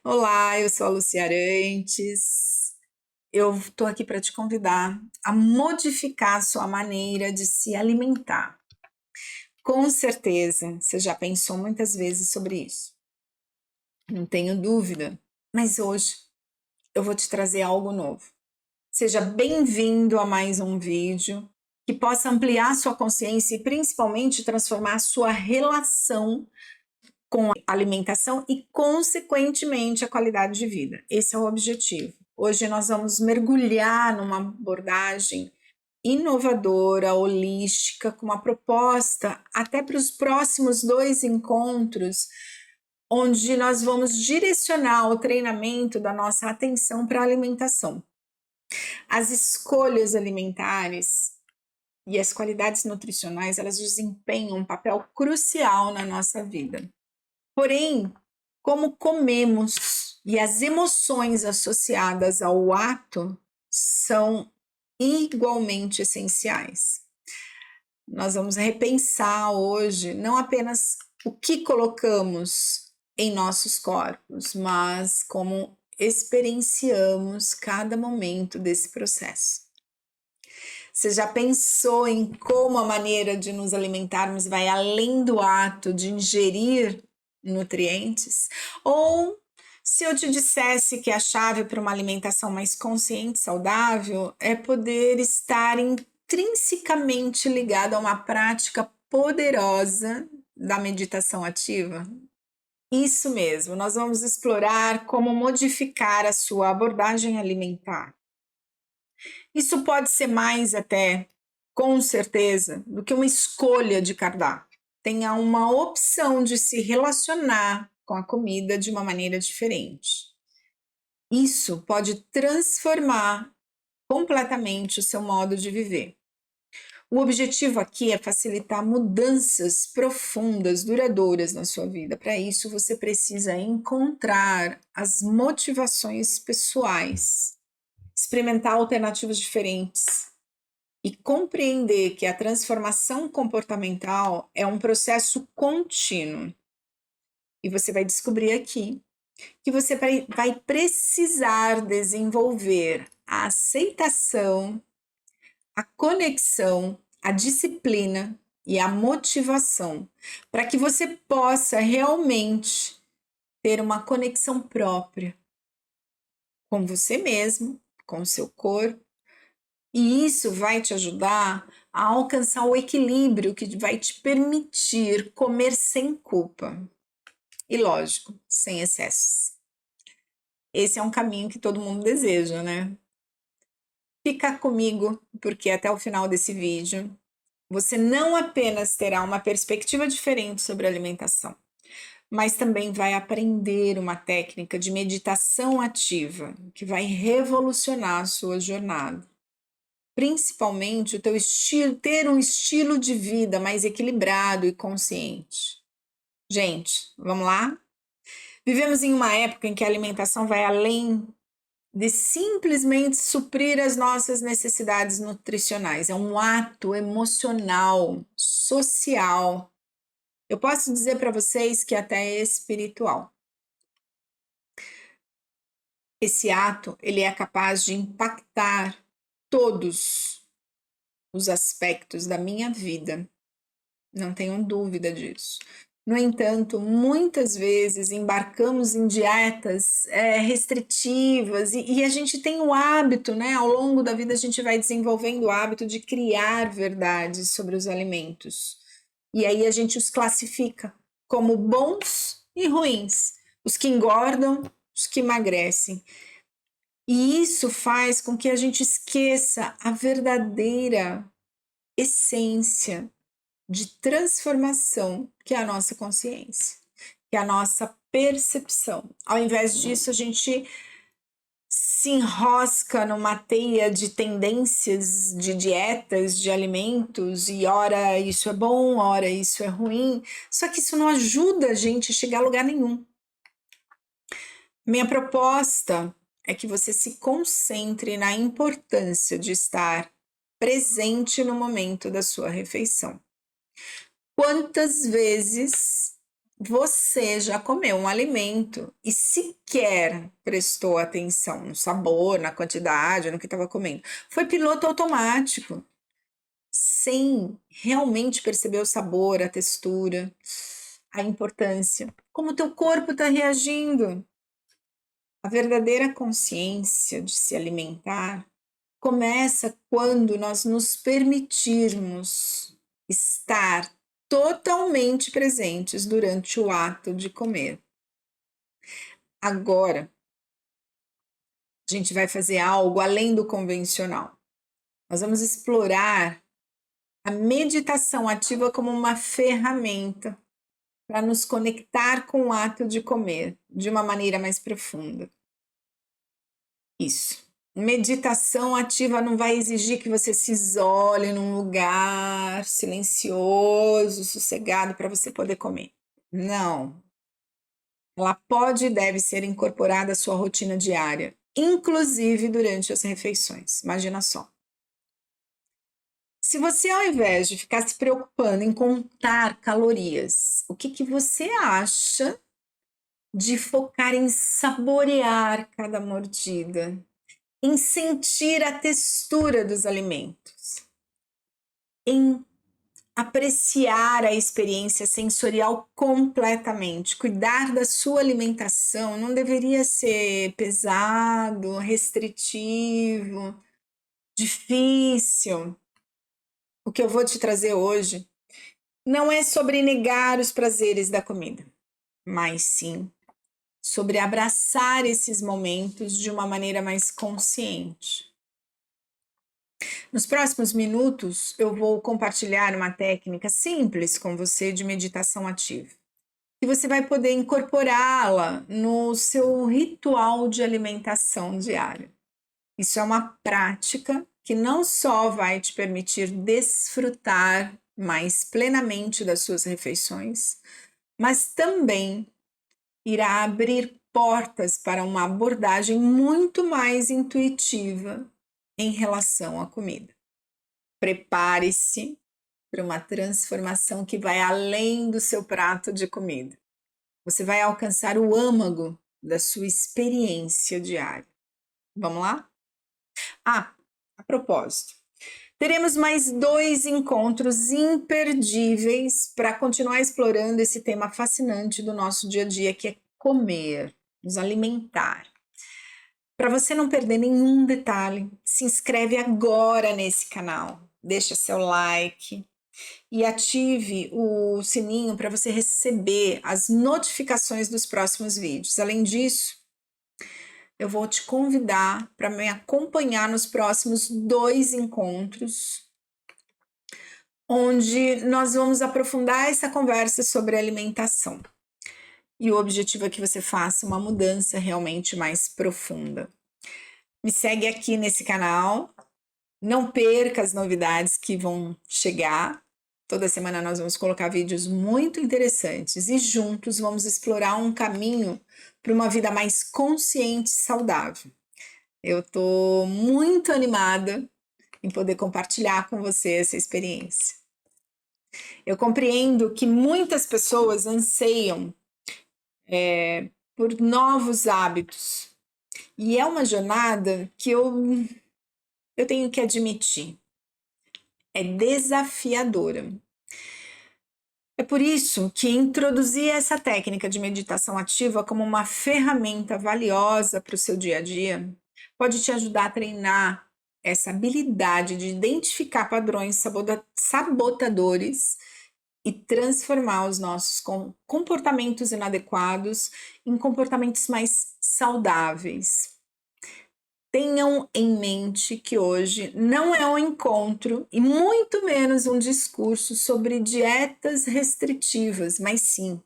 Olá, eu sou a Lucia Arantes. Eu estou aqui para te convidar a modificar a sua maneira de se alimentar. Com certeza, você já pensou muitas vezes sobre isso. Não tenho dúvida, mas hoje eu vou te trazer algo novo. Seja bem-vindo a mais um vídeo que possa ampliar sua consciência e principalmente transformar a sua relação com a alimentação e, consequentemente, a qualidade de vida. Esse é o objetivo. Hoje nós vamos mergulhar numa abordagem inovadora, holística, com uma proposta até para os próximos 2 encontros, onde nós vamos direcionar o treinamento da nossa atenção para a alimentação. As escolhas alimentares e as qualidades nutricionais, elas desempenham um papel crucial na nossa vida. Porém, como comemos e as emoções associadas ao ato são igualmente essenciais. Nós vamos repensar hoje não apenas o que colocamos em nossos corpos, mas como experienciamos cada momento desse processo. Você já pensou em como a maneira de nos alimentarmos vai além do ato de ingerir nutrientes? Ou se eu te dissesse que a chave para uma alimentação mais consciente e saudável é poder estar intrinsecamente ligado a uma prática poderosa da meditação ativa? Isso mesmo, nós vamos explorar como modificar a sua abordagem alimentar. Isso pode ser mais até, com certeza, do que uma escolha de cardápio. Tenha uma opção de se relacionar com a comida de uma maneira diferente. Isso pode transformar completamente o seu modo de viver. O objetivo aqui é facilitar mudanças profundas, duradouras na sua vida. Para isso, você precisa encontrar as motivações pessoais, experimentar alternativas diferentes e compreender que a transformação comportamental é um processo contínuo. E você vai descobrir aqui que você vai precisar desenvolver a aceitação, a conexão, a disciplina e a motivação para que você possa realmente ter uma conexão própria com você mesmo, com o seu corpo. E isso vai te ajudar a alcançar o equilíbrio que vai te permitir comer sem culpa. E lógico, sem excessos. Esse é um caminho que todo mundo deseja, né? Fica comigo, porque até o final desse vídeo, você não apenas terá uma perspectiva diferente sobre a alimentação, mas também vai aprender uma técnica de meditação ativa que vai revolucionar a sua jornada. Principalmente o teu estilo, ter um estilo de vida mais equilibrado e consciente. Gente, vamos lá? Vivemos em uma época em que a alimentação vai além de simplesmente suprir as nossas necessidades nutricionais. É um ato emocional, social. Eu posso dizer para vocês que até é espiritual. Esse ato, ele é capaz de impactar todos os aspectos da minha vida. Não tenho dúvida disso. No entanto, muitas vezes embarcamos em dietas restritivas e a gente tem o hábito, né? Ao longo da vida a gente vai desenvolvendo o hábito de criar verdades sobre os alimentos. E aí a gente os classifica como bons e ruins. Os que engordam, os que emagrecem. E isso faz com que a gente esqueça a verdadeira essência de transformação que é a nossa consciência, que é a nossa percepção. Ao invés disso, a gente se enrosca numa teia de tendências, de dietas, de alimentos, e ora isso é bom, ora isso é ruim, só que isso não ajuda a gente a chegar a lugar nenhum. Minha proposta é que você se concentre na importância de estar presente no momento da sua refeição. Quantas vezes você já comeu um alimento e sequer prestou atenção no sabor, na quantidade, no que estava comendo. Foi piloto automático, sem realmente perceber o sabor, a textura, a importância, como o teu corpo está reagindo. A verdadeira consciência de se alimentar começa quando nós nos permitirmos estar totalmente presentes durante o ato de comer. Agora, a gente vai fazer algo além do convencional. Nós vamos explorar a meditação ativa como uma ferramenta para nos conectar com o ato de comer de uma maneira mais profunda. Isso. Meditação ativa não vai exigir que você se isole num lugar silencioso, sossegado para você poder comer. Não. Ela pode e deve ser incorporada à sua rotina diária, inclusive durante as refeições. Imagina só. Se você, ao invés de ficar se preocupando em contar calorias, o que você acha de focar em saborear cada mordida, em sentir a textura dos alimentos, em apreciar a experiência sensorial completamente. Cuidar da sua alimentação não deveria ser pesado, restritivo, difícil. O que eu vou te trazer hoje não é sobre negar os prazeres da comida, mas sim sobre abraçar esses momentos de uma maneira mais consciente. Nos próximos minutos, eu vou compartilhar uma técnica simples com você de meditação ativa. E você vai poder incorporá-la no seu ritual de alimentação diário. Isso é uma prática que não só vai te permitir desfrutar mais plenamente das suas refeições, mas também irá abrir portas para uma abordagem muito mais intuitiva em relação à comida. Prepare-se para uma transformação que vai além do seu prato de comida. Você vai alcançar o âmago da sua experiência diária. Vamos lá? Ah, a propósito, teremos mais 2 encontros imperdíveis para continuar explorando esse tema fascinante do nosso dia a dia, que é comer, nos alimentar. Para você não perder nenhum detalhe, se inscreve agora nesse canal, deixa seu like e ative o sininho para você receber as notificações dos próximos vídeos. Além disso, eu vou te convidar para me acompanhar nos próximos 2 encontros, onde nós vamos aprofundar essa conversa sobre alimentação. E o objetivo é que você faça uma mudança realmente mais profunda. Me segue aqui nesse canal, não perca as novidades que vão chegar. Toda semana nós vamos colocar vídeos muito interessantes e juntos vamos explorar um caminho para uma vida mais consciente e saudável. Eu estou muito animada em poder compartilhar com você essa experiência. Eu compreendo que muitas pessoas anseiam por novos hábitos e é uma jornada que eu tenho que admitir, é desafiadora. É por isso que introduzir essa técnica de meditação ativa como uma ferramenta valiosa para o seu dia a dia pode te ajudar a treinar essa habilidade de identificar padrões sabotadores e transformar os nossos comportamentos inadequados em comportamentos mais saudáveis. Tenham em mente que hoje não é um encontro e muito menos um discurso sobre dietas restritivas, mas sim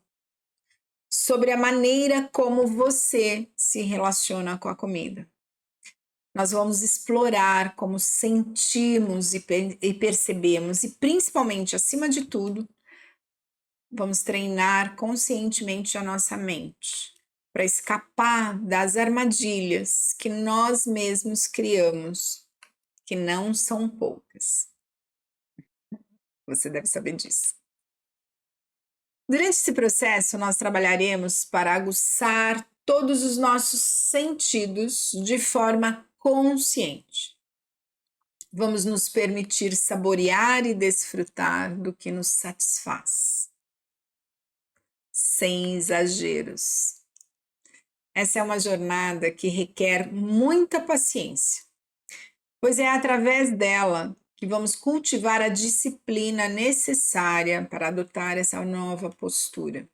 sobre a maneira como você se relaciona com a comida. Nós vamos explorar como sentimos e percebemos e, principalmente, acima de tudo, vamos treinar conscientemente a nossa mente para escapar das armadilhas que nós mesmos criamos, que não são poucas. Você deve saber disso. Durante esse processo, nós trabalharemos para aguçar todos os nossos sentidos de forma consciente. Vamos nos permitir saborear e desfrutar do que nos satisfaz, sem exageros. Essa é uma jornada que requer muita paciência, pois é através dela que vamos cultivar a disciplina necessária para adotar essa nova postura.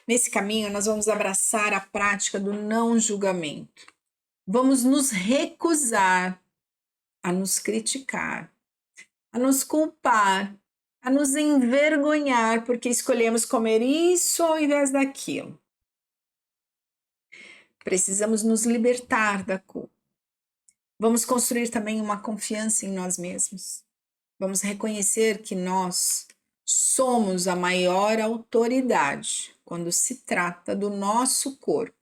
Nesse caminho, nós vamos abraçar a prática do não julgamento. Vamos nos recusar a nos criticar, a nos culpar, a nos envergonhar porque escolhemos comer isso ao invés daquilo. Precisamos nos libertar da culpa. Vamos construir também uma confiança em nós mesmos. Vamos reconhecer que nós somos a maior autoridade quando se trata do nosso corpo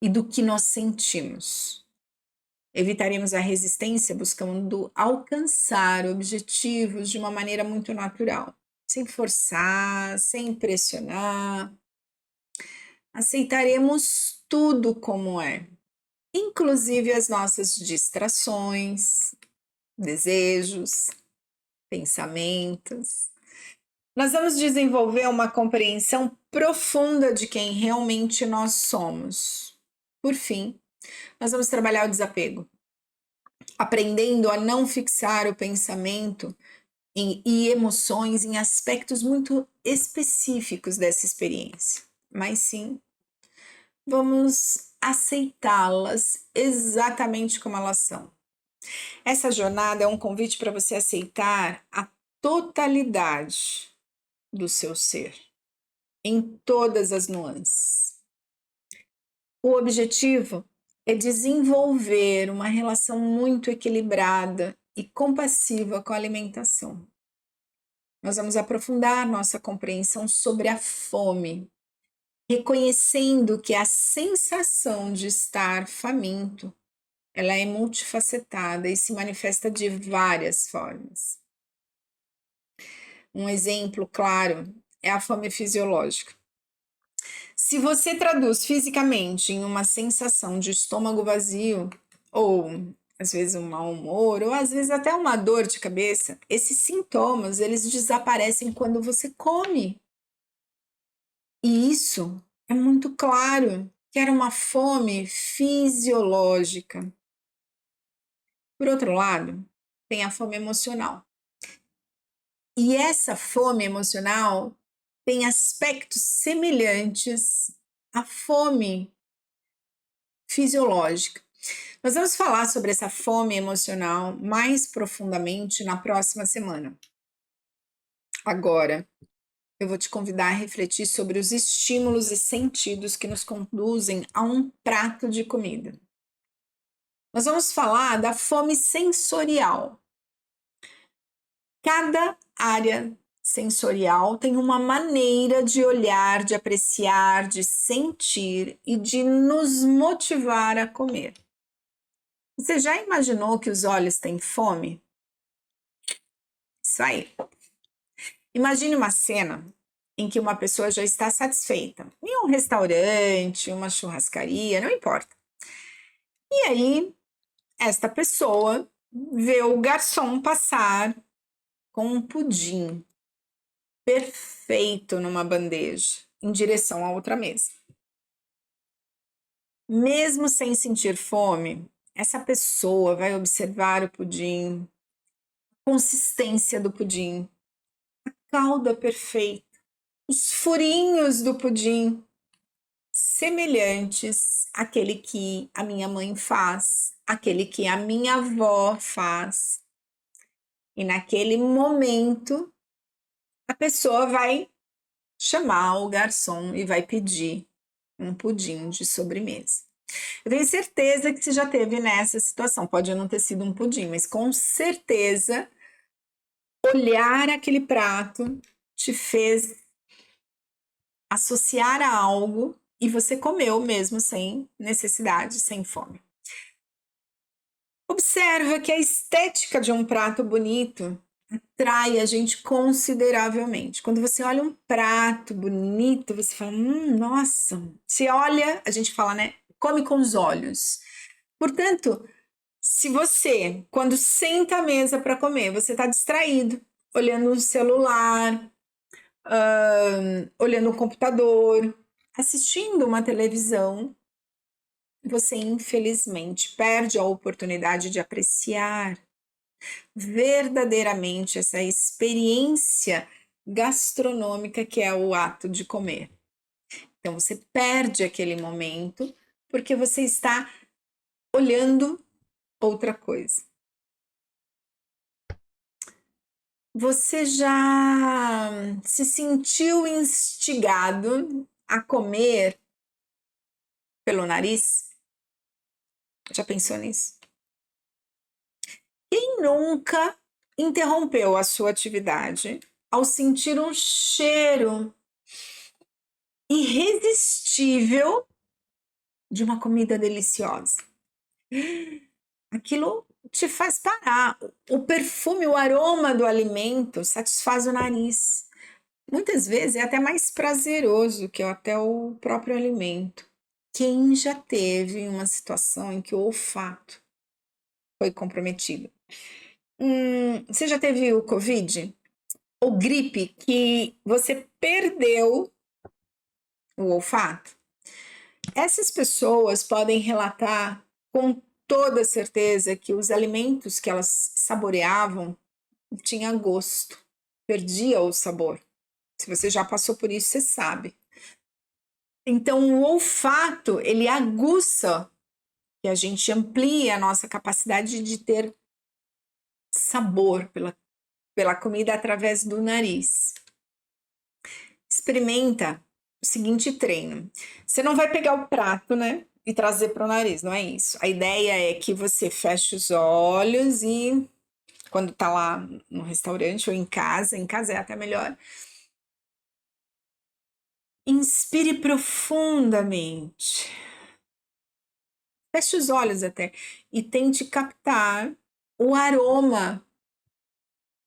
e do que nós sentimos. Evitaremos a resistência buscando alcançar objetivos de uma maneira muito natural, sem forçar, sem pressionar. Aceitaremos tudo como é, inclusive as nossas distrações, desejos, pensamentos. Nós vamos desenvolver uma compreensão profunda de quem realmente nós somos. Por fim, nós vamos trabalhar o desapego, aprendendo a não fixar o pensamento e emoções em aspectos muito específicos dessa experiência, mas sim, vamos aceitá-las exatamente como elas são. Essa jornada é um convite para você aceitar a totalidade do seu ser, em todas as nuances. O objetivo é desenvolver uma relação muito equilibrada e compassiva com a alimentação. Nós vamos aprofundar nossa compreensão sobre a fome, reconhecendo que a sensação de estar faminto, ela é multifacetada e se manifesta de várias formas. Um exemplo claro é a fome fisiológica. Se você traduz fisicamente em uma sensação de estômago vazio, ou às vezes um mau humor, ou às vezes até uma dor de cabeça, esses sintomas, eles desaparecem quando você come. E isso é muito claro que era uma fome fisiológica. Por outro lado, tem a fome emocional. E essa fome emocional tem aspectos semelhantes à fome fisiológica. Nós vamos falar sobre essa fome emocional mais profundamente na próxima semana. Agora, eu vou te convidar a refletir sobre os estímulos e sentidos que nos conduzem a um prato de comida. Nós vamos falar da fome sensorial. Cada área sensorial tem uma maneira de olhar, de apreciar, de sentir e de nos motivar a comer. Você já imaginou que os olhos têm fome? Isso aí. Imagine uma cena em que uma pessoa já está satisfeita, em um restaurante, uma churrascaria, não importa. E aí, esta pessoa vê o garçom passar com um pudim perfeito numa bandeja, em direção a outra mesa. Mesmo sem sentir fome, essa pessoa vai observar o pudim, a consistência do pudim, a calda perfeita, os furinhos do pudim, semelhantes àquele que a minha mãe faz, aquele que a minha avó faz. E naquele momento, a pessoa vai chamar o garçom e vai pedir um pudim de sobremesa. Eu tenho certeza que você já teve nessa situação. Pode não ter sido um pudim, mas com certeza olhar aquele prato te fez associar a algo e você comeu mesmo sem necessidade, sem fome. Observa que a estética de um prato bonito atrai a gente consideravelmente. Quando você olha um prato bonito, você fala, nossa. Você olha, a gente fala, né? Come com os olhos. Portanto, se você, quando senta à mesa para comer, você está distraído, olhando o celular, olhando o computador, assistindo uma televisão, você infelizmente perde a oportunidade de apreciar verdadeiramente essa experiência gastronômica que é o ato de comer. Então você perde aquele momento porque você está olhando outra coisa. Você já se sentiu instigado a comer pelo nariz? Já pensou nisso? Quem nunca interrompeu a sua atividade ao sentir um cheiro irresistível de uma comida deliciosa? Aquilo te faz parar. O perfume, o aroma do alimento satisfaz o nariz. Muitas vezes é até mais prazeroso que até o próprio alimento. Quem já teve uma situação em que o olfato foi comprometido? Você já teve o Covid? Ou gripe que você perdeu o olfato? Essas pessoas podem relatar com toda certeza que os alimentos que elas saboreavam tinham gosto, perdia o sabor. Se você já passou por isso, você sabe. Então, o olfato, ele aguça e a gente amplia a nossa capacidade de ter sabor pela comida através do nariz. Experimenta o seguinte treino. Você não vai pegar o prato, né, e trazer para o nariz, não é isso. A ideia é que você feche os olhos e quando tá lá no restaurante ou em casa é até melhor. Inspire profundamente. Feche os olhos até e tente captar o aroma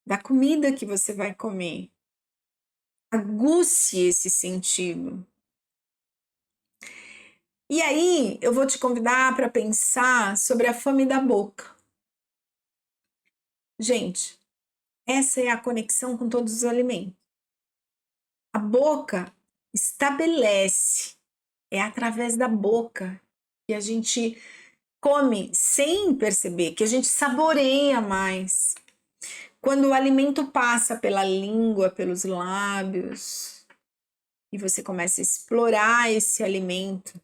da comida que você vai comer. Aguce esse sentido. E aí, eu vou te convidar para pensar sobre a fome da boca. Gente, essa é a conexão com todos os alimentos. A boca estabelece, é através da boca que a gente come sem perceber, que a gente saboreia mais. Quando o alimento passa pela língua, pelos lábios, e você começa a explorar esse alimento,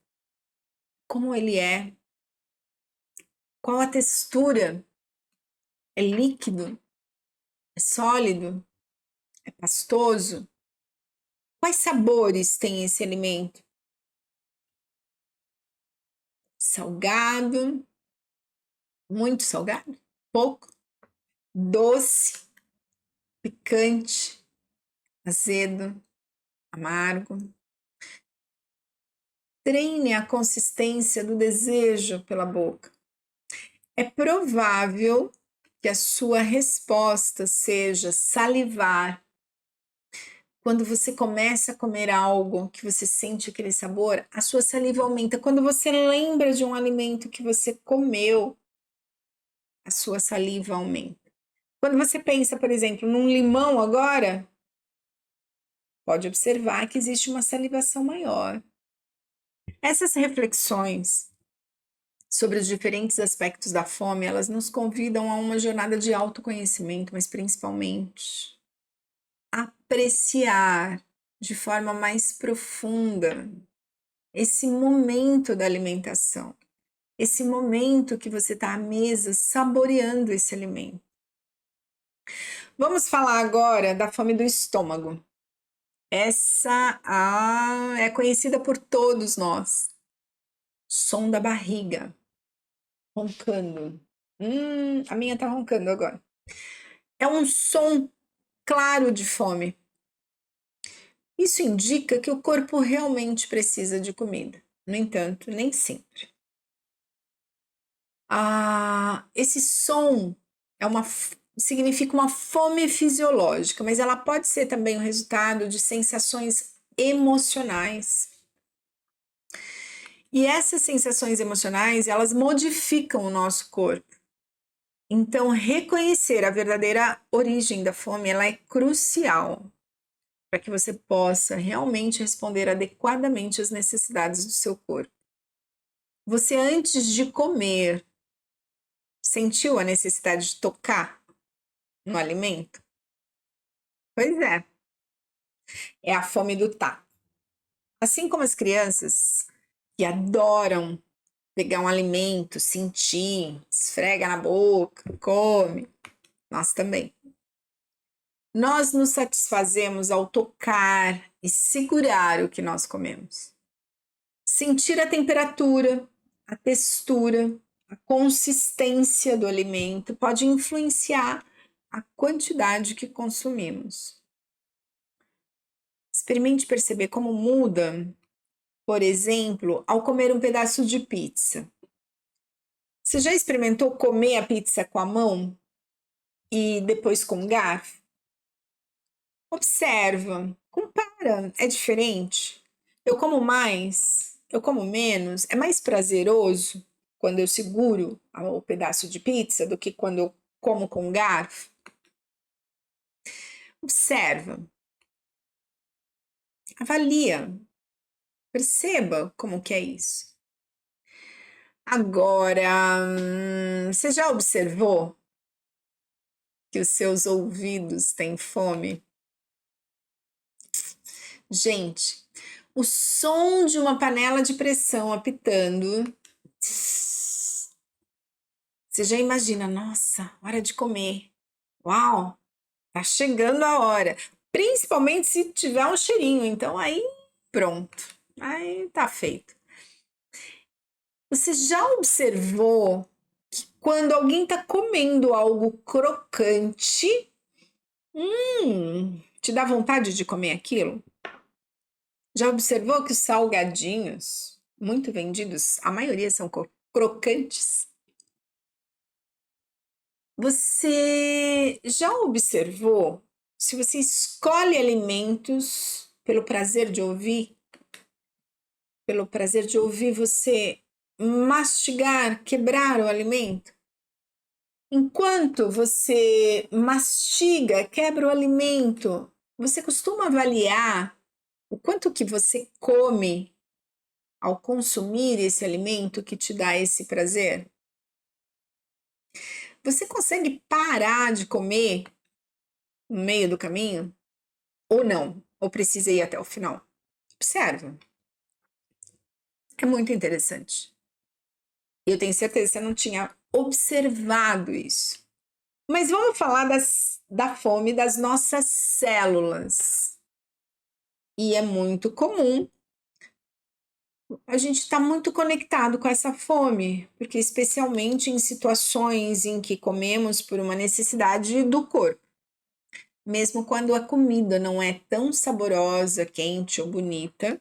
como ele é, qual a textura, é líquido, é sólido, é pastoso, quais sabores tem esse alimento? Salgado, muito salgado, pouco, doce, picante, azedo, amargo. Treine a consistência do desejo pela boca. É provável que a sua resposta seja salivar. Quando você começa a comer algo que você sente aquele sabor, a sua saliva aumenta. Quando você lembra de um alimento que você comeu, a sua saliva aumenta. Quando você pensa, por exemplo, num limão agora, pode observar que existe uma salivação maior. Essas reflexões sobre os diferentes aspectos da fome, elas nos convidam a uma jornada de autoconhecimento, mas principalmente apreciar de forma mais profunda esse momento da alimentação, esse momento que você está à mesa saboreando esse alimento. Vamos falar agora da fome do estômago. Essa é conhecida por todos nós. Som da barriga, roncando. A minha tá roncando agora. É um som claro de fome. Isso indica que o corpo realmente precisa de comida. No entanto, nem sempre. Esse som é uma significa uma fome fisiológica, mas ela pode ser também o resultado de sensações emocionais. E essas sensações emocionais, elas modificam o nosso corpo. Então, reconhecer a verdadeira origem da fome, ela é crucial para que você possa realmente responder adequadamente às necessidades do seu corpo. Você, antes de comer, sentiu a necessidade de tocar no alimento? Pois é a fome do tato. Assim como as crianças que adoram pegar um alimento, sentir, esfrega na boca, come, nós também. Nós nos satisfazemos ao tocar e segurar o que nós comemos. Sentir a temperatura, a textura, a consistência do alimento pode influenciar a quantidade que consumimos. Experimente perceber como muda, por exemplo, ao comer um pedaço de pizza. Você já experimentou comer a pizza com a mão e depois com garfo? Observa, compara, é diferente? Eu como mais? Eu como menos? É mais prazeroso quando eu seguro o pedaço de pizza do que quando eu como com garfo? Observa, avalia, perceba como que é isso. Agora, você já observou que os seus ouvidos têm fome? Gente, o som de uma panela de pressão apitando. Você já imagina, nossa, hora de comer. Uau, tá chegando a hora. Principalmente se tiver um cheirinho, então aí pronto, aí tá feito. Você já observou que quando alguém tá comendo algo crocante, te dá vontade de comer aquilo? Já observou que os salgadinhos, muito vendidos, a maioria são crocantes? Você já observou se você escolhe alimentos pelo prazer de ouvir? Pelo prazer de ouvir você mastigar, quebrar o alimento? Enquanto você mastiga, quebra o alimento, você costuma avaliar o quanto que você come ao consumir esse alimento que te dá esse prazer? Você consegue parar de comer no meio do caminho? Ou não? Ou precisa ir até o final? Observa. É muito interessante. Eu tenho certeza que você não tinha observado isso. Mas vamos falar da fome das nossas células. E é muito comum a gente estar muito conectado com essa fome, porque especialmente em situações em que comemos por uma necessidade do corpo. Mesmo quando a comida não é tão saborosa, quente ou bonita,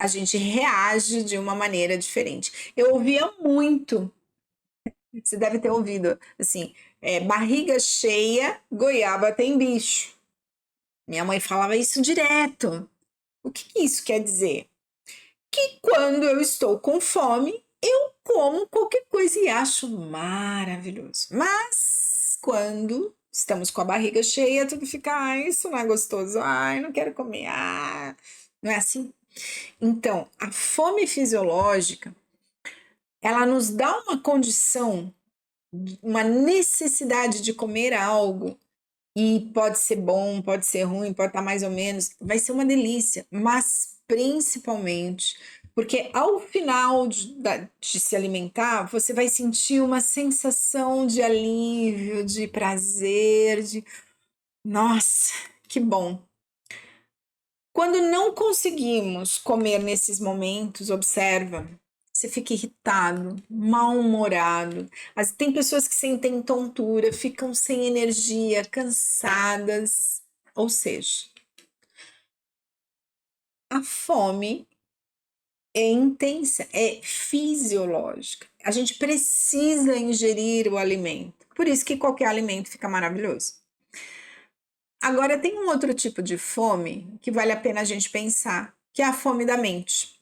a gente reage de uma maneira diferente. Eu ouvia muito, você deve ter ouvido, assim, barriga cheia, goiaba tem bicho. Minha mãe falava isso direto. O que isso quer dizer? Que quando eu estou com fome, eu como qualquer coisa e acho maravilhoso. Mas quando estamos com a barriga cheia, tudo fica, ai, isso não é gostoso, ai, não quero comer, não é assim? Então, a fome fisiológica, ela nos dá uma condição, uma necessidade de comer algo, e pode ser bom, pode ser ruim, pode estar mais ou menos, vai ser uma delícia, mas principalmente porque ao final de se alimentar, você vai sentir uma sensação de alívio, de prazer, de nossa, que bom. Quando não conseguimos comer nesses momentos, observa, você fica irritado, mal-humorado. Tem pessoas que sentem tontura, ficam sem energia, cansadas. Ou seja, a fome é intensa, é fisiológica. A gente precisa ingerir o alimento. Por isso que qualquer alimento fica maravilhoso. Agora, tem um outro tipo de fome que vale a pena a gente pensar, que é a fome da mente.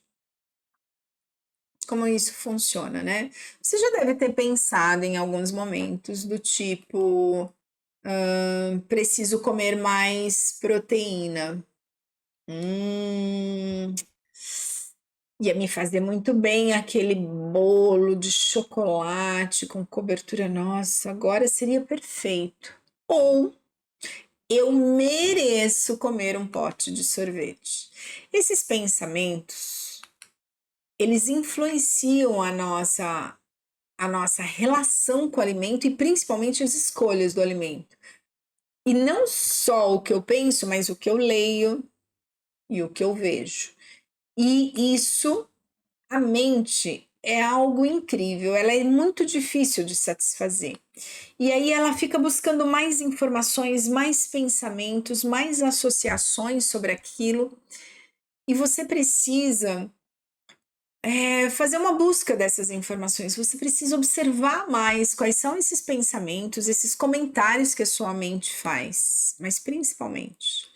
Como isso funciona, né? Você já deve ter pensado em alguns momentos do tipo, preciso comer mais proteína. Ia me fazer muito bem aquele bolo de chocolate com cobertura. Nossa, agora seria perfeito. Ou eu mereço comer um pote de sorvete. Esses pensamentos, eles influenciam a nossa relação com o alimento e principalmente as escolhas do alimento. E não só o que eu penso, mas o que eu leio e o que eu vejo. E isso, a mente é algo incrível, ela é muito difícil de satisfazer. E aí ela fica buscando mais informações, mais pensamentos, mais associações sobre aquilo. E você precisa fazer uma busca dessas informações. Você precisa observar mais quais são esses pensamentos, esses comentários que a sua mente faz, mas principalmente,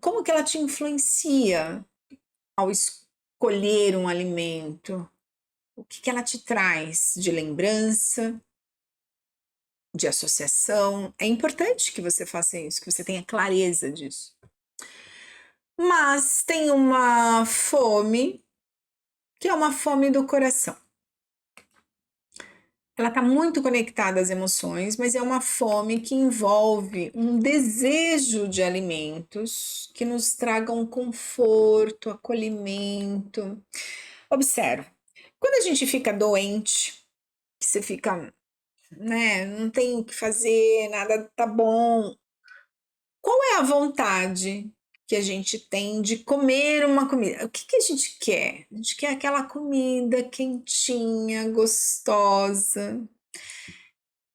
como que ela te influencia ao escolher um alimento? O que que ela te traz de lembrança, de associação? É importante que você faça isso, que você tenha clareza disso. Mas tem uma fome que é uma fome do coração. Ela está muito conectada às emoções, mas é uma fome que envolve um desejo de alimentos que nos tragam conforto, acolhimento. Observe, quando a gente fica doente, que você fica, né, não tem o que fazer, nada tá bom. Qual é a vontade que a gente tem de comer uma comida? O que que a gente quer? A gente quer aquela comida quentinha, gostosa,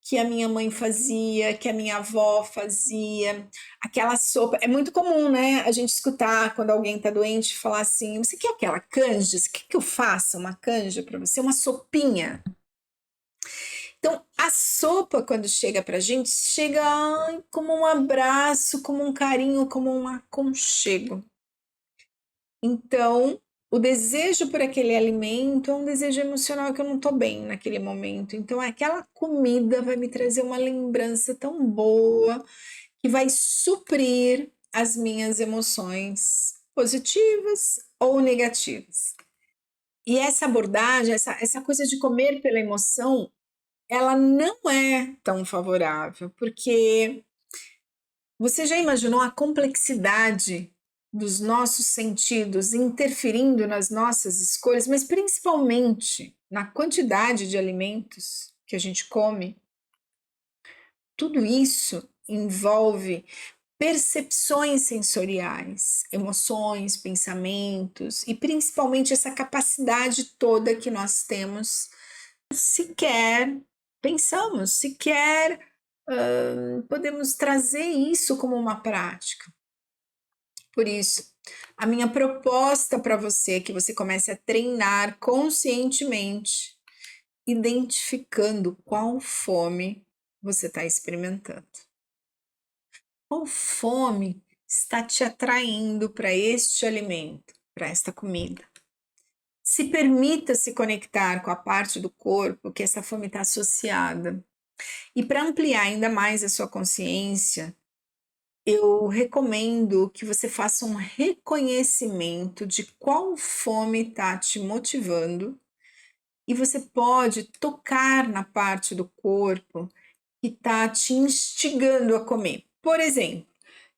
que a minha mãe fazia, que a minha avó fazia, aquela sopa. É muito comum, né, a gente escutar quando alguém tá doente falar assim: "Você quer aquela canja? Você quer que eu faça uma canja para você? Uma sopinha?" Então, a sopa, quando chega pra gente, chega como um abraço, como um carinho, como um aconchego. Então, o desejo por aquele alimento é um desejo emocional que eu não tô bem naquele momento. Então, aquela comida vai me trazer uma lembrança tão boa que vai suprir as minhas emoções positivas ou negativas. E essa abordagem, essa coisa de comer pela emoção, ela não é tão favorável, porque você já imaginou a complexidade dos nossos sentidos interferindo nas nossas escolhas, mas principalmente na quantidade de alimentos que a gente come? Tudo isso envolve percepções sensoriais, emoções, pensamentos e principalmente essa capacidade toda que nós temos sequer pensamos, sequer podemos trazer isso como uma prática. Por isso, a minha proposta para você é que você comece a treinar conscientemente, identificando qual fome você está experimentando. Qual fome está te atraindo para este alimento, para esta comida? Se permita se conectar com a parte do corpo que essa fome está associada. E para ampliar ainda mais a sua consciência, eu recomendo que você faça um reconhecimento de qual fome está te motivando e você pode tocar na parte do corpo que está te instigando a comer. Por exemplo,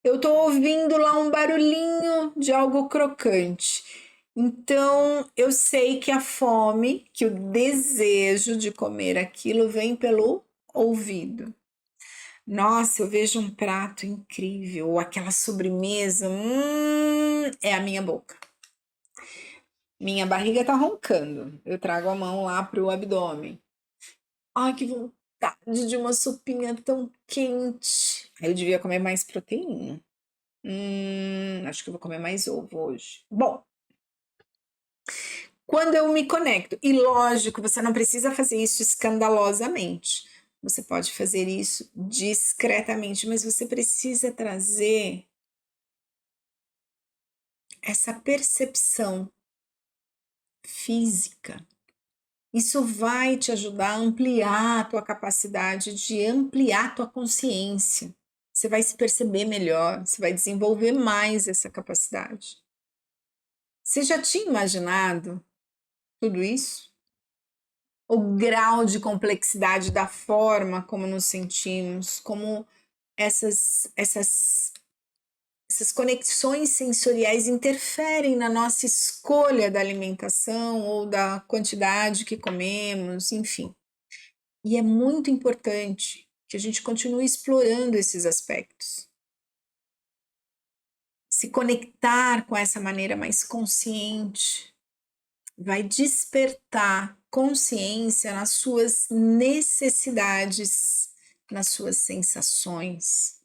eu estou ouvindo lá um barulhinho de algo crocante. Então, eu sei que a fome, que o desejo de comer aquilo vem pelo ouvido. Nossa, eu vejo um prato incrível, ou aquela sobremesa, é a minha boca. Minha barriga tá roncando. Eu trago a mão lá pro abdômen. Ai, que vontade de uma sopinha tão quente. Aí eu devia comer mais proteína. Acho que eu vou comer mais ovo hoje. Bom, quando eu me conecto, e lógico, você não precisa fazer isso escandalosamente. Você pode fazer isso discretamente, mas você precisa trazer essa percepção física. Isso vai te ajudar a ampliar a tua capacidade de ampliar a tua consciência. Você vai se perceber melhor, você vai desenvolver mais essa capacidade. Você já tinha imaginado tudo isso? O grau de complexidade da forma como nos sentimos, como essas conexões sensoriais interferem na nossa escolha da alimentação ou da quantidade que comemos, enfim. E é muito importante que a gente continue explorando esses aspectos. Se conectar com essa maneira mais consciente vai despertar consciência nas suas necessidades, nas suas sensações.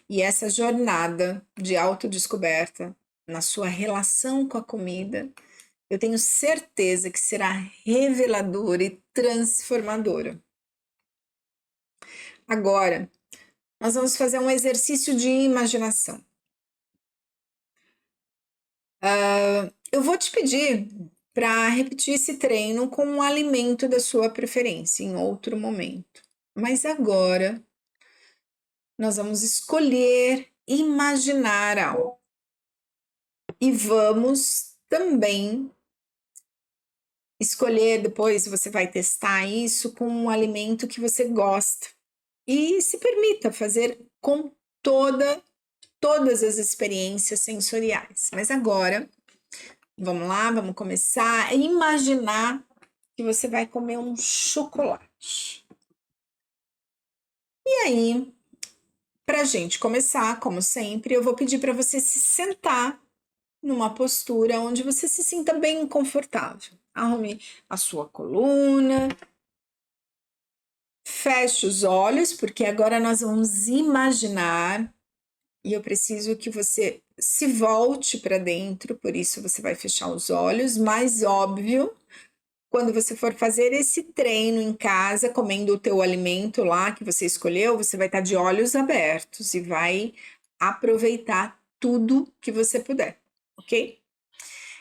E essa jornada de autodescoberta na sua relação com a comida, eu tenho certeza que será reveladora e transformadora. Agora, nós vamos fazer um exercício de imaginação. Eu vou te pedir para repetir esse treino com um alimento da sua preferência em outro momento. Mas agora, nós vamos escolher imaginar algo. E vamos também escolher, depois você vai testar isso com um alimento que você gosta. E se permita fazer com todas as experiências sensoriais. Mas agora, vamos lá, vamos começar a imaginar que você vai comer um chocolate. E aí, pra gente começar, como sempre, eu vou pedir para você se sentar numa postura onde você se sinta bem confortável. Arrume a sua coluna, feche os olhos, porque agora nós vamos imaginar, e eu preciso que você se volte para dentro, por isso você vai fechar os olhos, mais óbvio, quando você for fazer esse treino em casa, comendo o teu alimento lá que você escolheu, você vai estar de olhos abertos e vai aproveitar tudo que você puder, ok?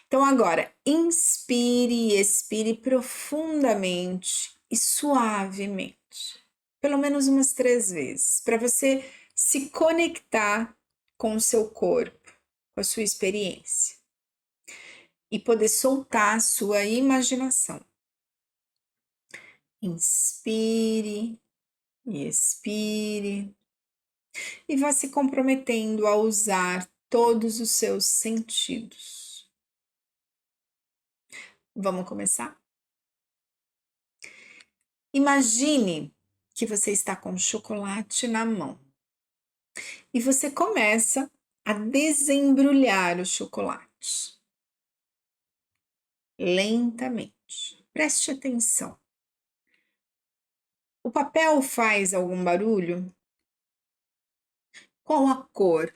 Então agora, inspire e expire profundamente e suavemente, pelo menos umas 3 vezes, para você se conectar com o seu corpo, com a sua experiência e poder soltar a sua imaginação. Inspire e expire e vá se comprometendo a usar todos os seus sentidos. Vamos começar? Imagine que você está com chocolate na mão e você começa a desembrulhar o chocolate lentamente. Preste atenção. O papel faz algum barulho? Qual a cor?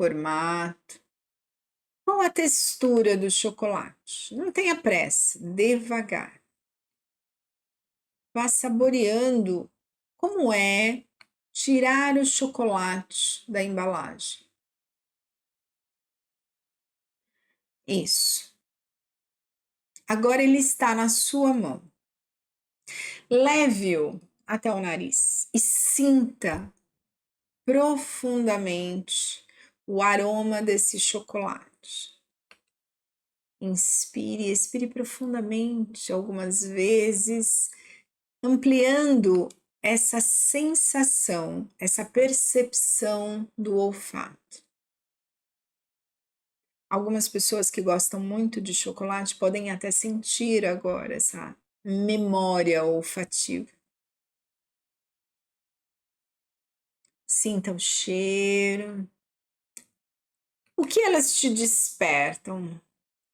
Formato? Qual a textura do chocolate? Não tenha pressa, devagar. Vá saboreando como é tirar o chocolate da embalagem. Isso. Agora ele está na sua mão. Leve-o até o nariz e sinta profundamente o aroma desse chocolate. Inspire e expire profundamente algumas vezes, ampliando essa sensação, essa percepção do olfato. Algumas pessoas que gostam muito de chocolate podem até sentir agora essa memória olfativa. Sinta o cheiro. O que elas te despertam?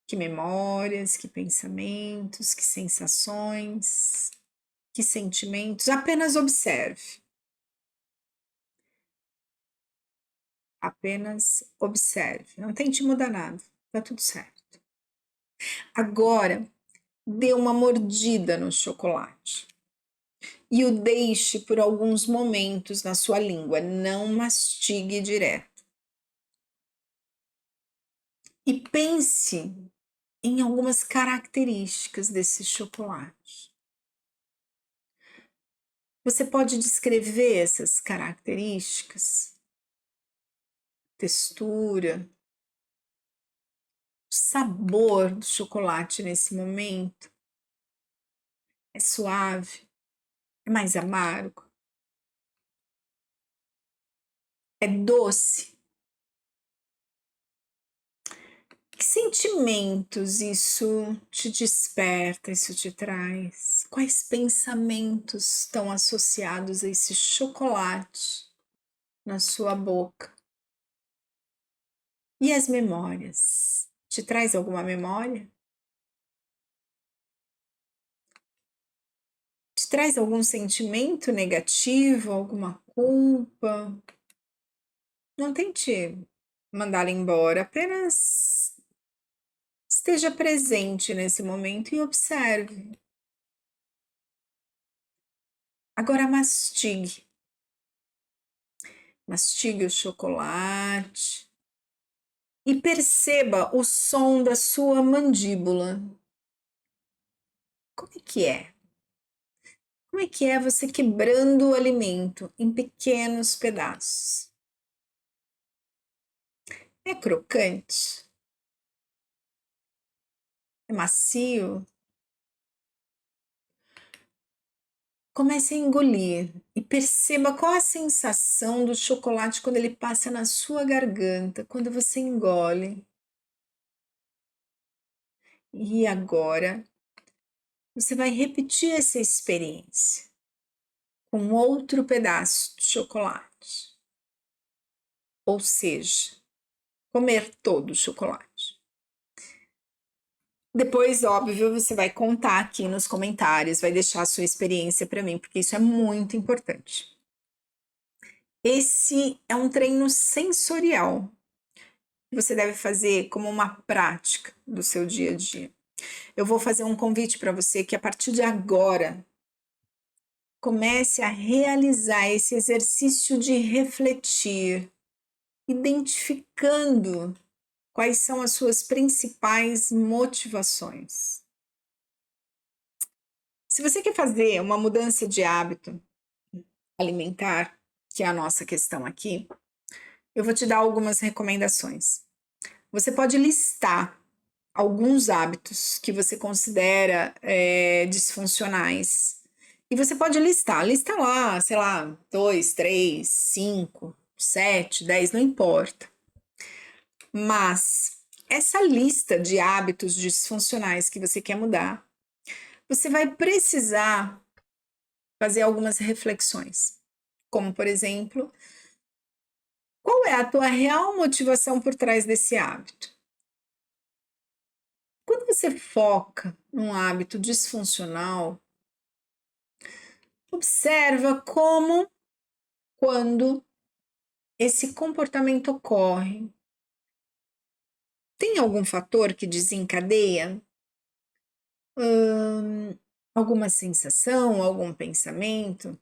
Que memórias, que pensamentos, que sensações, que sentimentos? Apenas observe. Apenas observe. Não tente mudar nada. Tá tudo certo. Agora, dê uma mordida no chocolate. e o deixe por alguns momentos na sua língua, não mastigue direto. E pense em algumas características desse chocolate. Você pode descrever essas características? Textura, sabor do chocolate nesse momento? É suave? É mais amargo? É doce? Que sentimentos isso te desperta, isso te traz? Quais pensamentos estão associados a esse chocolate na sua boca? E as memórias? Te traz alguma memória? Te traz algum sentimento negativo, alguma culpa? Não tente mandá-la embora, apenas esteja presente nesse momento e observe. Agora mastigue. Mastigue o chocolate e perceba o som da sua mandíbula. Como é que é? Como é que é você quebrando o alimento em pequenos pedaços? É crocante? É macio? Comece a engolir e perceba qual a sensação do chocolate quando ele passa na sua garganta, quando você engole. E agora você vai repetir essa experiência com outro pedaço de chocolate. Ou seja, comer todo o chocolate. Depois, óbvio, você vai contar aqui nos comentários, vai deixar a sua experiência para mim, porque isso é muito importante. Esse é um treino sensorial que você deve fazer como uma prática do seu dia a dia. Eu vou fazer um convite para você que a partir de agora comece a realizar esse exercício de refletir, identificando quais são as suas principais motivações. Se você quer fazer uma mudança de hábito alimentar, que é a nossa questão aqui, eu vou te dar algumas recomendações. Você pode listar alguns hábitos que você considera disfuncionais. E você pode listar, lista lá, sei lá, 2, 3, 5, 7, 10, não importa. Mas essa lista de hábitos disfuncionais que você quer mudar, você vai precisar fazer algumas reflexões. Como, por exemplo, qual é a tua real motivação por trás desse hábito? Quando você foca num hábito disfuncional, observa como, quando esse comportamento ocorre, tem algum fator que desencadeia alguma sensação, algum pensamento?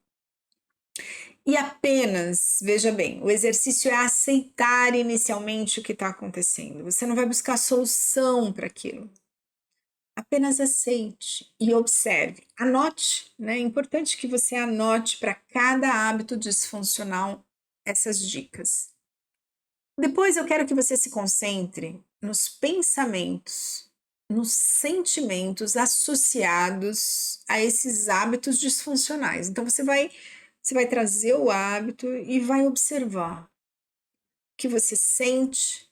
E apenas, veja bem, o exercício é aceitar inicialmente o que está acontecendo. Você não vai buscar solução para aquilo. Apenas aceite e observe. Anote, né? É importante que você anote para cada hábito disfuncional essas dicas. Depois eu quero que você se concentre nos pensamentos, nos sentimentos associados a esses hábitos disfuncionais. Então você vai trazer o hábito e vai observar o que você sente,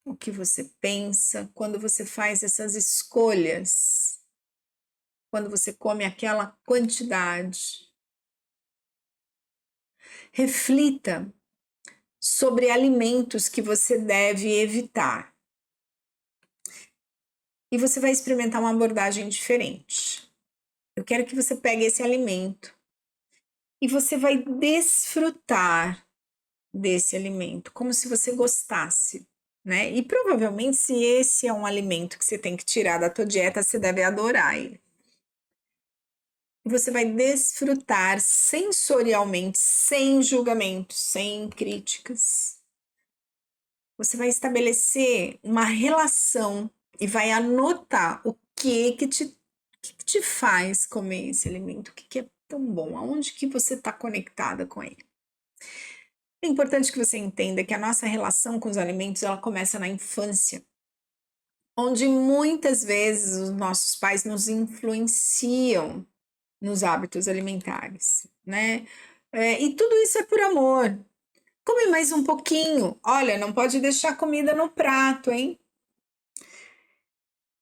o que você pensa quando você faz essas escolhas, quando você come aquela quantidade. Reflita sobre alimentos que você deve evitar. E você vai experimentar uma abordagem diferente. Eu quero que você pegue esse alimento e você vai desfrutar desse alimento, como se você gostasse, né? E provavelmente, se esse é um alimento que você tem que tirar da tua dieta, você deve adorar ele. e você vai desfrutar sensorialmente, sem julgamentos, sem críticas. Você vai estabelecer uma relação e vai anotar o que te faz comer esse alimento, o que é tão bom, aonde que você está conectada com ele. É importante que você entenda que a nossa relação com os alimentos, ela começa na infância, onde muitas vezes os nossos pais nos influenciam nos hábitos alimentares, né? E tudo isso é por amor. Come mais um pouquinho. Olha, não pode deixar comida no prato, hein?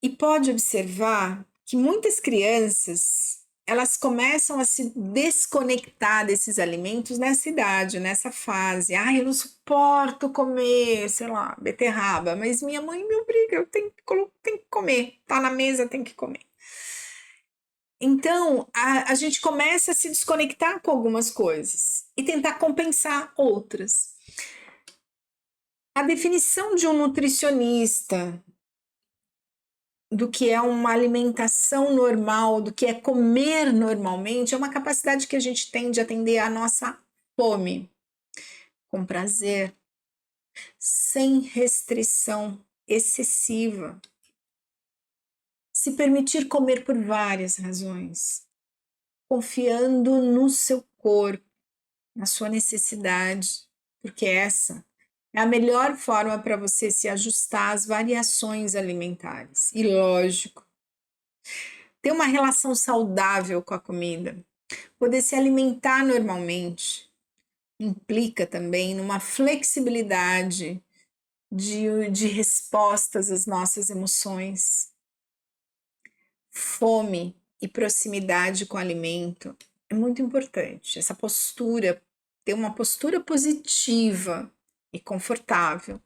E pode observar que muitas crianças, elas começam a se desconectar desses alimentos nessa idade, nessa fase. Ah, eu não suporto comer, sei lá, beterraba, mas minha mãe me obriga, eu tenho que comer. Tá na mesa, tem que comer. Então, a gente começa a se desconectar com algumas coisas e tentar compensar outras. A definição de um nutricionista do que é uma alimentação normal, do que é comer normalmente, é uma capacidade que a gente tem de atender à nossa fome, com prazer, sem restrição excessiva. Se permitir comer por várias razões, confiando no seu corpo, na sua necessidade, porque essa é a melhor forma para você se ajustar às variações alimentares. E lógico, ter uma relação saudável com a comida, poder se alimentar normalmente, implica também numa flexibilidade de respostas às nossas emoções. Fome e proximidade com o alimento é muito importante. Essa postura, ter uma postura positiva e confortável,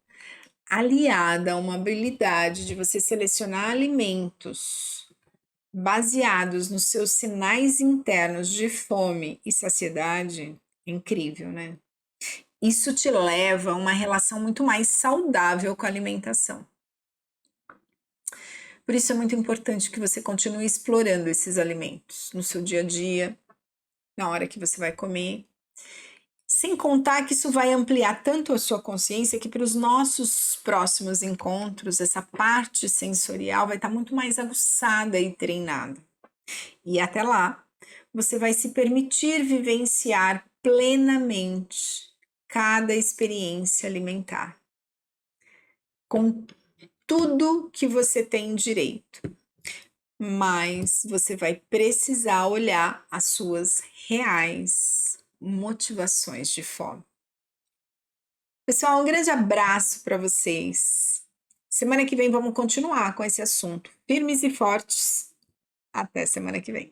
aliada a uma habilidade de você selecionar alimentos baseados nos seus sinais internos de fome e saciedade, é incrível, né? Isso te leva a uma relação muito mais saudável com a alimentação. Por isso é muito importante que você continue explorando esses alimentos no seu dia a dia, na hora que você vai comer. Sem contar que isso vai ampliar tanto a sua consciência que para os nossos próximos encontros, essa parte sensorial vai estar muito mais aguçada e treinada. E até lá, você vai se permitir vivenciar plenamente cada experiência alimentar, com tudo que você tem direito. Mas você vai precisar olhar as suas reais motivações de fome. Pessoal, um grande abraço para vocês. Semana que vem vamos continuar com esse assunto. Firmes e fortes. Até semana que vem.